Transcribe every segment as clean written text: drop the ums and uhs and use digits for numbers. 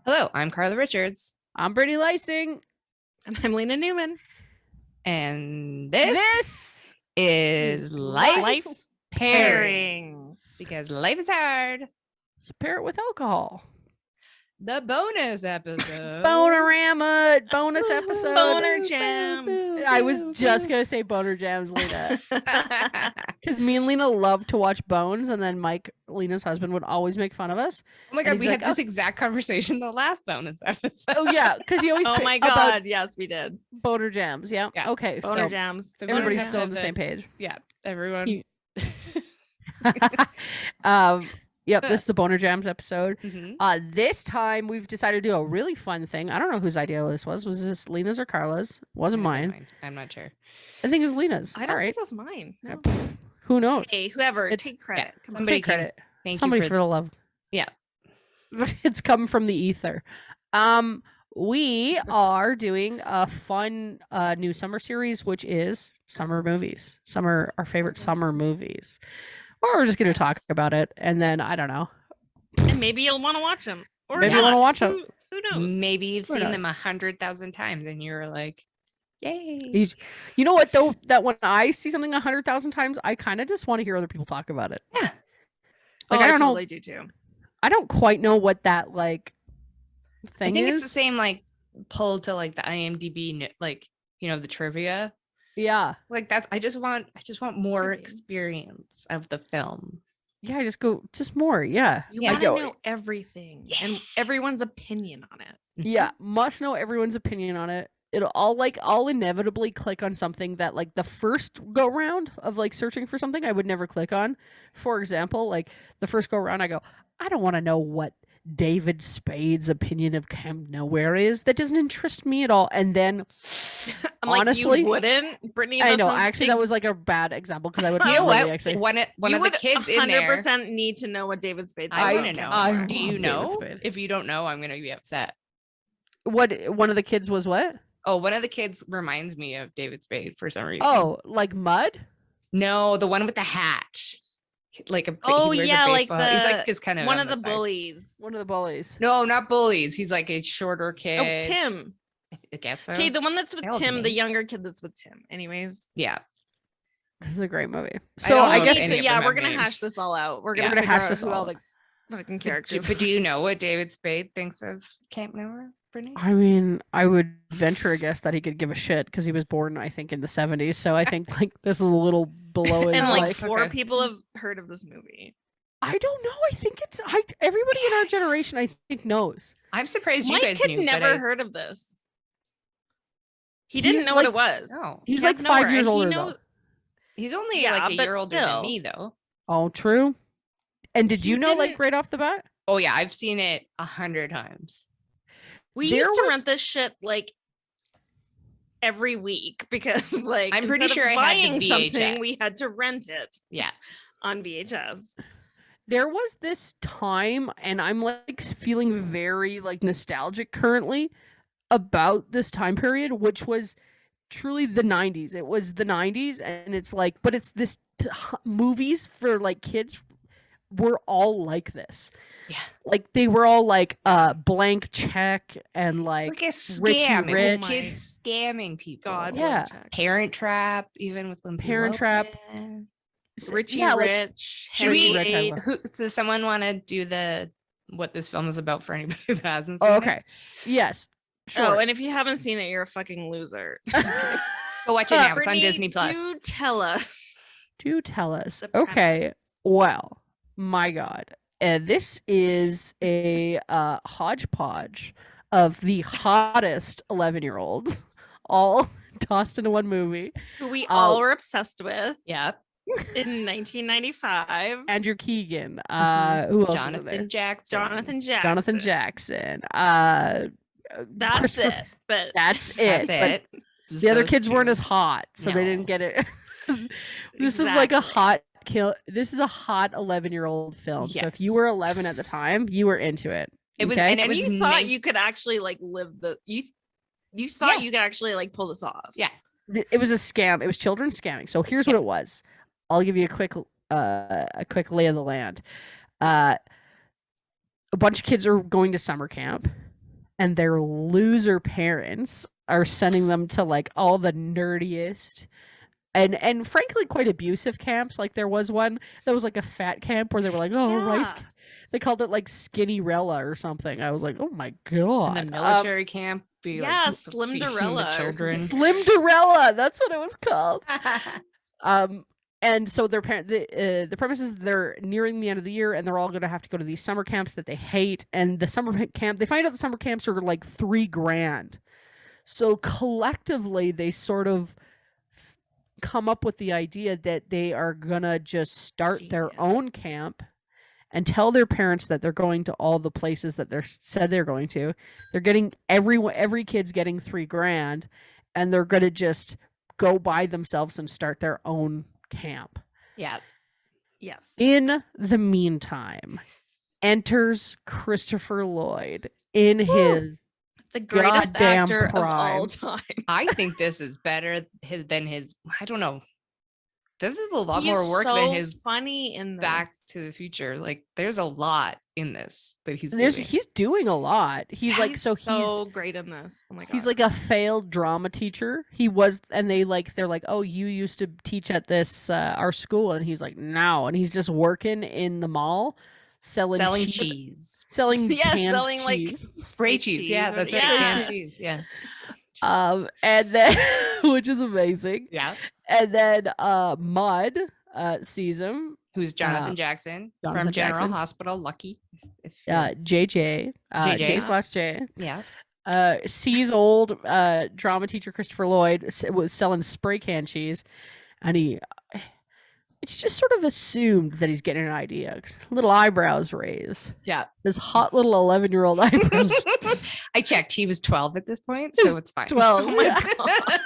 Hello, I'm Carla Richards. I'm Brittany Lysing. And I'm Lena Newman. And This is Life Pairing. Because life is hard. Pair it with alcohol. The bonus episode. Bonerama bonus episode. Boner jams. I was just going to say boner jams, Lena. Because me and Lena love to watch Bones, and then Mike, Lena's husband, would always make fun of us. Oh my God, we had this exact conversation the last bonus episode. Oh, yeah, because he always Oh my God, yes, we did. Boner jams, yeah. Okay, Boner jams. So everybody's boner still on jams the same page. Yeah, everyone. Yep, this is the Boner Jams episode. Mm-hmm. This time we've decided to do a really fun thing. I don't know whose idea this was. Was this Lena's or Carla's? Wasn't mine. I'm not sure. I think it was Lena's. I don't think it was mine. No. Who knows? Hey, whoever, It's- take credit. yeah, Come on. somebody Take credit. Thank Somebody you for the love. Yeah. It's come from the ether. We are doing a fun new summer series, which is summer movies. Our favorite summer movies. Or we're just going to talk about it, and then I don't know. And maybe you'll want to watch them. Or Maybe not. you want to watch them. Who knows? Maybe you've Who seen knows? them 100,000 times and you're like, yay. You know what though? That when I see something 100,000 times, I kind of just want to hear other people talk about it. Yeah. Like Oh, I don't know. totally do too. I don't quite know what that like I thing think is. it's the same like pull to like the IMDb, like, you know, the trivia. Yeah. Like that's I just want more Trivia. experience of the film. Yeah. Just more. Yeah. You Yeah. want to go- know everything and everyone's opinion on it. Yeah. Must know everyone's opinion on it. I'll inevitably click on something that like the first go round of like searching for something I would never click on. For example, like the first go round, I go, I don't want to know what David Spade's opinion of Camp Nowhere is. That doesn't interest me at all. And then I'm like, honestly, you wouldn't, Brittany. I that's know. a Actually, big- that was like a bad example because I would You know probably what? actually. One of you the would kids in there. 100% need to know what David Spade. I thought want to of know. Camp I Nowhere. Do you love David know? Spade. If you don't know, I'm gonna be upset. What one of the kids was what? Oh, one of the kids reminds me of David Spade for some reason. Oh, like Mud? No, the one with the hat. Like a Oh, he wears a yeah, like baseball hat. He's like the- just kind of One on of the side. bullies. One of the bullies. No, not bullies. He's like a shorter kid. Oh, Tim. I guess so. Okay, the one that's with Hell, Tim, the me. younger kid that's with Tim. Anyways. Yeah. This is a great movie. don't So know I if guess any so of yeah, them we're have gonna names. hash this all out. We're Yeah. gonna We're gonna figure hash out this who all all the fucking characters. But do you know what David Spade thinks of Camp Nowhere, Brittany? I mean, I would venture a guess that he could give a shit because he was born, I think, in the 70s. So I think like this is a little below his And like life. four Okay. people have heard of this movie. I don't know. I think it's everybody in our generation I think knows. I'm surprised you Mike guys had knew. never heard of this. He He's didn't know like- what it was. No, He's Camp like 5 Nowhere, years and he older knows- though. he's only Yeah, like a but year older still. than me, though. Oh, true. And did He you know like didn't- right off the bat? Oh yeah, I've seen it 100 times. We There used to was- rent this shit like every week because like I'm pretty instead sure of I had the buying something, we VHS. had to rent it Yeah. on VHS. There was this time, and I'm like feeling very like nostalgic currently about this time period, which was truly the 90s. It was the 90s, and it's like, but it's this movies for like kids were all like this. Yeah. Like they were all like Blank Check and like Like a Richie scam. It Rich. was kids scamming people. God, Yeah. Blank Check. Parent Trap, even with Lindsay Parent Trap. Lohan. Richie yeah, like, Rich. Should we? Rich, I Henry love. Who, does someone want to do the what this film is about for anybody that hasn't? Oh, seen okay. Yes. Sure. Oh, and if you haven't seen it, you're a fucking loser. Just kidding. Go watch it now. It's on Brittany, Disney Plus. Do tell us. Do tell us. The Okay. premise. Well, my God. This is a hodgepodge of the hottest 11-year-olds all tossed into one movie. Who we Oh. all were obsessed with Yeah. in 1995. Andrew Keegan. Who else is in there? Jonathan Jackson. Jonathan Jackson. Jonathan Jackson. That's Christopher- it. But That's it. That's But it. Just the other those kids weren't two. as hot, so they didn't No. get it. This is like a Exactly. hot kill. This is a hot 11-year-old film. So if you were 11 at the time, you were into it. It was, okay? and it and was you thought meant- you could actually like live the you thought Yeah. you could actually like pull this off. Yeah. It was a scam. It was children scamming. So here's what it was. I'll give you a quick lay of the land. A bunch of kids are going to summer camp. and their loser parents are sending them to like all the nerdiest and frankly quite abusive camps. Like there was one that was like a fat camp where they were like, oh, rice. Yeah. They called it like Skinny-rella or something. I was like, oh my And god. the military camp be yeah, like Slim feeding Dorella the or children. Slim-Dorella, that's what it was called. And so their parent, the premise is they're nearing the end of the year, and they're all going to have to go to these summer camps that they hate. And the summer camp, they find out the summer camps are like $3,000. So collectively, they sort of come up with the idea that they are gonna just start their Genius. own camp and tell their parents that they're going to all the places that they're said they're going to. They're getting every kid's getting $3,000, and they're gonna just go by themselves and start their own camp. Yeah. Yes. In the meantime, enters Christopher Lloyd in his The greatest goddamn actor of all prime. time. I think this is better than his. I don't know. This is a lot He's more work so than his funny in this. Back to the Future. Like, there's a lot in this that he's doing. He's doing a lot. He's like so he's great in this. Oh my god. he's like a failed drama teacher. He was, and they're like, oh, you used to teach at this our school, and he's like, no, and he's just working in the mall selling cheese. selling yeah, canned selling cheese. like Spray cheese. Yeah, that's right. Yeah. Canned cheese. Yeah. And then which is amazing. Yeah. And then Mud sees him. Who's Jonathan Jackson Jonathan from General Jackson. Hospital. Lucky. If JJ. JJ. J/J. yeah. Sees old drama teacher Christopher Lloyd was selling spray can cheese, and it's just sort of assumed that he's getting an idea. 'Cause little eyebrows raised. Yeah. His hot little 11-year-old eyebrows. I checked. He was 12 at this point, so it's fine. 12. Oh my yeah. god.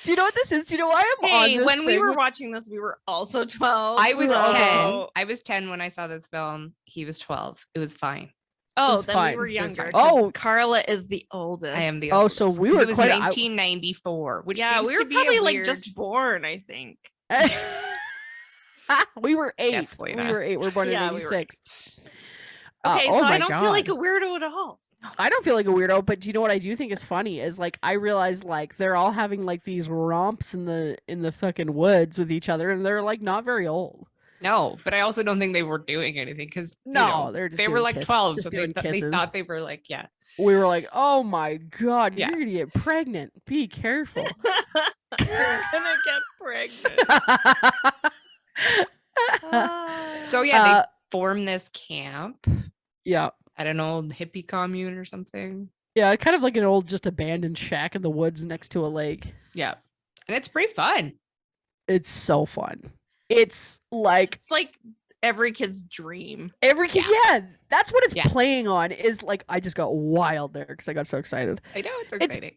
Do you know what this is? Do you know why I'm on Hey, this when we thing were with- watching this, we were also 12. I was Oh. 10. I was 10 when I saw this film. He was 12. It was fine. Oh, It's then fine. we were It's younger. fine. 'cause Oh. Carla is the oldest. I am the Oh, oldest. so we 'Cause were it was quite- 1994, which Yeah, seems we to were be a probably like weird- just born, I think. we were 8. Definitely We not. were 8. We're born Yeah, in we were 86. Okay, oh so my I don't God. feel like a weirdo at all. I don't feel like a weirdo, but do you know what I do think is funny is like I realize like they're all having like these romps in the fucking woods with each other, and they're like not very old. No, but I also don't think they were doing anything because No, they're just they were doing like kiss- 12, just so doing they kisses. thought they were like, yeah. We were like, oh my god, Yeah. you're gonna get pregnant. Be careful. You're gonna get pregnant. So yeah, they Uh, formed this camp yeah. at an old hippie commune or something. Yeah, kind of like an old just abandoned shack in the woods next to a lake. Yeah, and it's pretty fun. It's so fun. It's like It's like every kid's dream. every kid. Yeah, that's what it's Yeah. playing on. Is like I just got wild there because I got so excited. I know it's It's- exciting.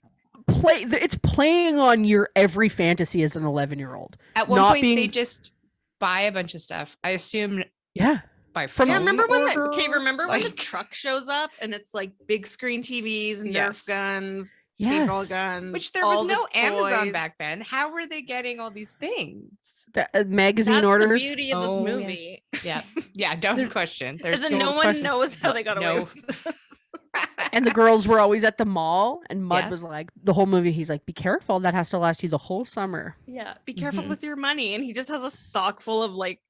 It's playing on your every fantasy as an 11-year-old. At one not point, they being- just buy a bunch of stuff. I assume Yeah. by From- phone. Yeah, remember when order? remember when the Like- truck shows up and it's like big screen TVs, Nerf Yes. guns, paintball Yes. guns. Which there all was the no Amazon toys. back then. How were they getting all these things? Magazine That's orders. the beauty of this Oh, yeah. movie. Yeah, yeah. Don't question. There's Is that so no one question. knows how they got away No. with this. And the girls were always at the mall, and Mud Yeah. was like, the whole movie, he's like, be careful, that has to last you the whole summer. Yeah, be careful Mhm. with your money. And he just has a sock full of like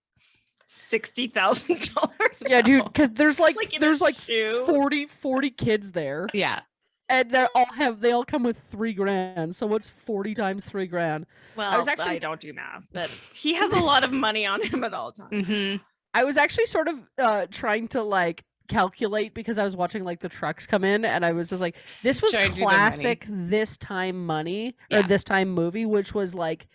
$60,000. Yeah, dude, because there's like, Like in there's a like shoe. 40 kids there, Yeah, and they all come with $3,000. So what's 40 times $3,000? Well, I was actually- I don't do math, but he has a lot of money on him at all times. hmm I was actually sort of trying to like calculate because I was watching like the trucks come in, and I was just like, this was Trying to do the money. classic this time money or Yeah. this time movie, which was like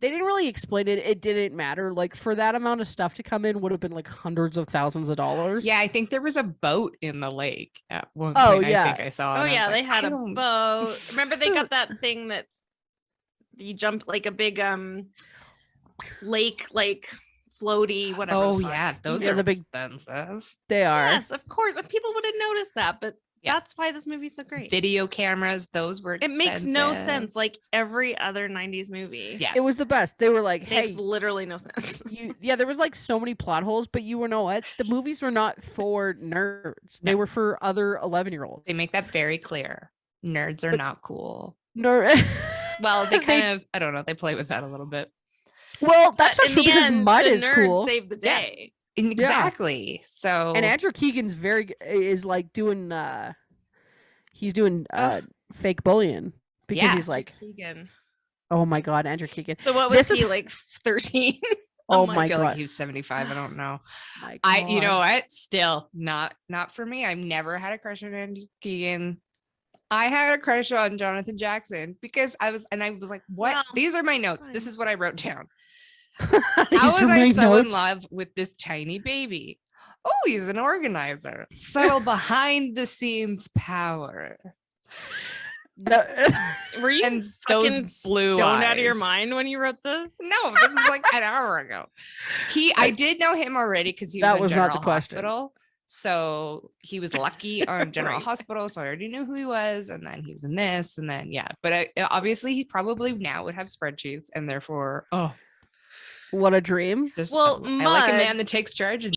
they didn't really explain it. It didn't matter. Like for that amount of stuff to come in would have been like hundreds of thousands of dollars. Yeah, I think there was a boat in the lake at one Oh, point. yeah. I think I saw. Oh and I yeah, was they like, had I a don't- boat. Remember they got that thing that you jump like a big lake like floaty whatever. Oh the fuck. yeah, those Yeah, are the big- expensive. They are. Yes, of course. And people would have noticed that, but Yeah. That's why this movie's so great. Video cameras, those were It makes no expensive. sense. Like every other 90s movie. Yes. It was the best. They were like, Makes hey, literally no sense. there was like so many plot holes, but you know what? The movies were not for nerds. They No. were for other 11-year-olds. They make that very clear. Nerds are But- not cool. Nerd. Well, they kind of, I don't know, they play with that a little bit. Well, that's But not in true the because end, Mud the is nerds cool. saved the Yeah. day. Exactly. So And Andrew Keegan's is like doing he's doing fake bullying because Yeah. he's like, Keegan. oh my god, Andrew Keegan. So what was This is- he like 13? Oh my my I feel god. like he was 75. I don't know. My You know God. what? Still not for me. I've never had a crush on Andy Keegan. I had a crush on Jonathan Jackson because I was like, what? Well, These are my notes. This fine. is what I wrote down. These How was are I my so in notes. love with this tiny baby? Oh, he's an organizer. Subtle behind the scenes power. Were you And fucking those blue stoned out of your eyes. mind when you wrote this? No, this was like an hour ago. I did know him already because he was That in was not General the question. Hospital. So he was lucky on General Right. Hospital. So I already knew who he was. And then he was in this. And then, yeah. But obviously, he probably now would have spreadsheets. And therefore, What a dream. just Well, I like a Mud- man that takes charge and